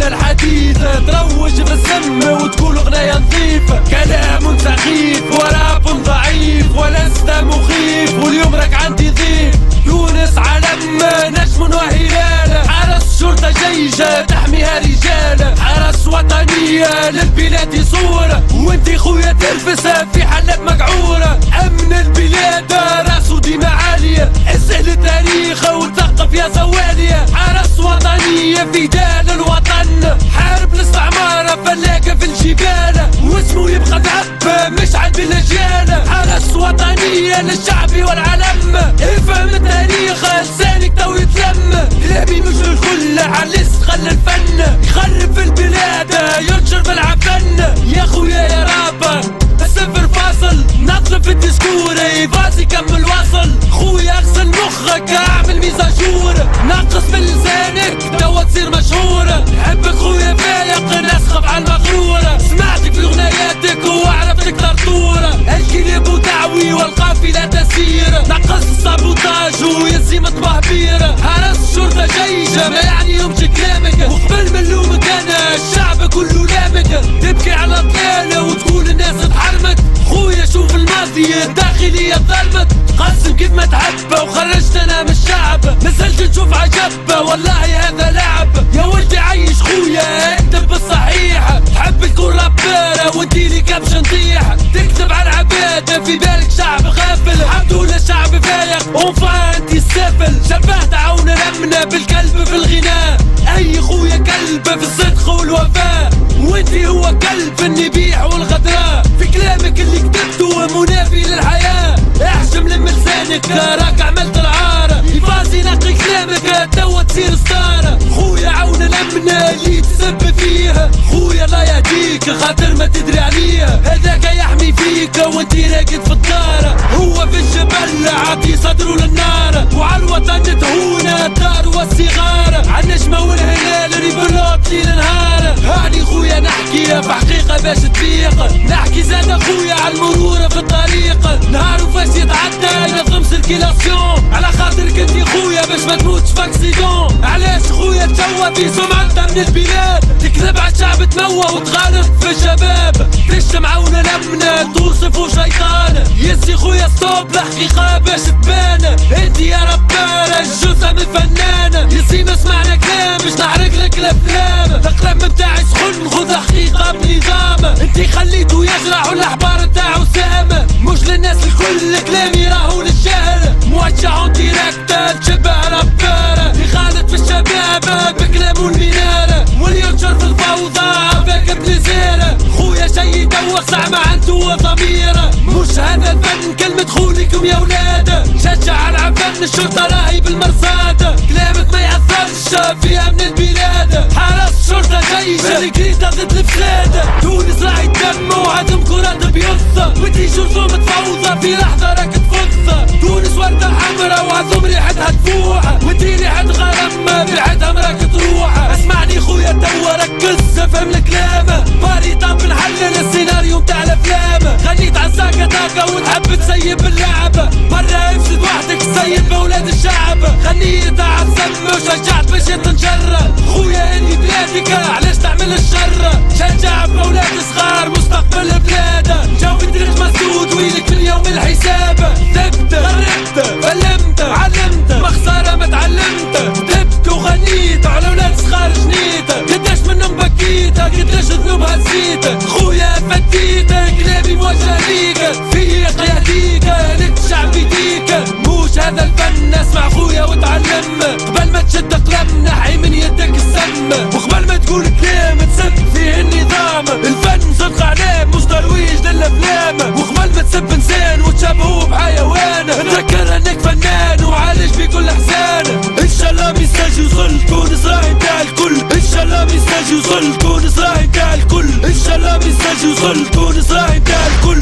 ولا الحديث تروج بالسم وتقول اغنية نظيفة. كلام سخيف وراب ضعيف ولست مخيف، واليوم راك عندي ضيف. تونس علم نجم وهلال، حرس شرطة جيشة تحميها رجال، حرس وطنية للبلاد صورة، وانتي خويا تلبسها في حلات مقعورة. امن البلاد راسو ديما عالية، اسأل تاريخه وتثقف يا زوالية. حرس وطنية في دال الوطن، حارب الاستعمار فلاقة في الجبال، واسمه يبقى ذهب مشعل بالاجيال. حرس وطنية للشعب والعلم، افهم التاريخ لسانك تو يتلم. كلامي مش الكل علس خلى الفن يخرب في البلاد ينشر بالعفن. يا خويا يا رابر الصفر فاصل، نطلب في الديسكور فاسي كمل واصل. خويا اغسل مخك اعمل ميزاجور، نقص من لسانك توا تصير مشهور. حبك خويا فايق نسخف على المغرورة، سمعتك في اغنياتك وعرفتك طرطورة. الكلاب ودعوي والقافلة تسير، نقص السابوتاج ويزيم طبهبير. حرس شرطة جيشة ما يعني يومش كلامك، وقبل من لومك انا الشعب كله لامك. تبكي على طلالة وتقول الناس تحرمك، خويا شوف الماضي الداخلية ظلمت. قسم كيف ما تحب وخرجت انا من الشعب، مازلت نشوف عجب والله هذا لعب. يا ولدي عيش خويا اكتب بالصحيح، تحب تكون رابر وانتي لي كبش نطيح. تكتب على العباد في بالك شعب غافل، الحمدولله شعب فايق وفا انتي السافل. شبهت عون الامن بالكلب في الغناء، اي خويا كلب في الصدق والوفاء، وانتي هو كلب في النبيح والغدراء. في كلامك اللي كتبته منافي للحياة، احجم لم لسانك راك عملت العار. يفازي نقي كلامك توا تصير ستار. خويا عون الامن اللي تسب فيه، خويا الله يهديك خاطر ما تدري عليه. هذاك يحمي فيك وانتي راقد في الدار، هو في الجبل عطي صدره للنار. وعلى الوطن تهون الدار والصغار، عالنجمة والهلال ريبلوت ليل نهار. هاني خويا نحكي في حقيقة باش تفيق، نحكي زاد خويا على المرور في الطريق. نهار وفاش يتعدى ينظم سيركيلاسيون، على خاطرك انتي خويا باش ما تموتش فاكسيدون. علاش خويا تشوى في سمعتها من البلاد، تكذب على الشعب تموى وتغالط في الشباب. تشتم عون الامن توصفوا شيطان، يسي خويا ستوب الحقيقة باش تبان. انتي يا ربان الجثة من فنان، يسي ما سمعنا كلام باش نحرق لك الافلام. القلم بتاعي سخن خذ حقيقة بنظام، انتي خليتو يجرح والاحبار بتاعو سام. مش للناس الكل كلامي راهو للجهل، موجع ديريكت تشبه ربار. يخالط في الشباب بكلامو المنار، والينشر في الفوضى باك بليزير. خويا شي يدوخ زعما عنده ضمير، مش هذا الفن كلمة خولكم يا ولاد. شجع على العفن الشرطة راهي بالمرصاد، كلامك ما يأثرش في امن البلاد. حرس شرطة جيشة الكريتا ضد الفساد، تونس راهي تدم وعدم كرات بيض، وانتي جرثوم تفوضى في لحظة راك تفض. تونس وردة حمرا وعظم ريحتها تفوح، وانتي ريحة غرام ريحتها مراك تروح. اسمعني خويا توا ركز فهم الكلام، باري طاب نحلل السيناريو متاع الافلام. غنيت عالساكة تاكا وتحب تسيب اللعب، برا افسد وحدك تسيب بولاد الشعب. غنيت عالسم وشجعت باش تنجر، خويا اني بلادك علاش تعمل الشر. شجع بولاد صغار مستقبل البلاد، جاوب درج مسدود ويلك من يوم الحساب. ثبت غربت فلمت علمت، مخسارة ما تعلمت. ثبت وغنيت على ولاد صغار جنيت، قداش منهم بكيت قداش ذنوبها زيت. خويا فديت كلامي موجه ليك، فيق يهديك لك الشعب يديك. موش هذا الفن اسمع خويا وتعلم، قبل ما تشد قلم نحي من يدك السم، وقبل ما تقول كلام تسب فيه النظام. الفن صدق عليه مش ترويج للافلام، وقبل ما تسب انسان وتشبهه بحيوان، تذكر انك فنان وعالج بكل احسان. ان شاء الله ميساج يوصل تونس راهي نتاع الكل، ان شاء الله ميساج يوصل تونس راهي نتاع الكل، ان شاء الله ميساج يوصل تونس راهي نتاع الكل.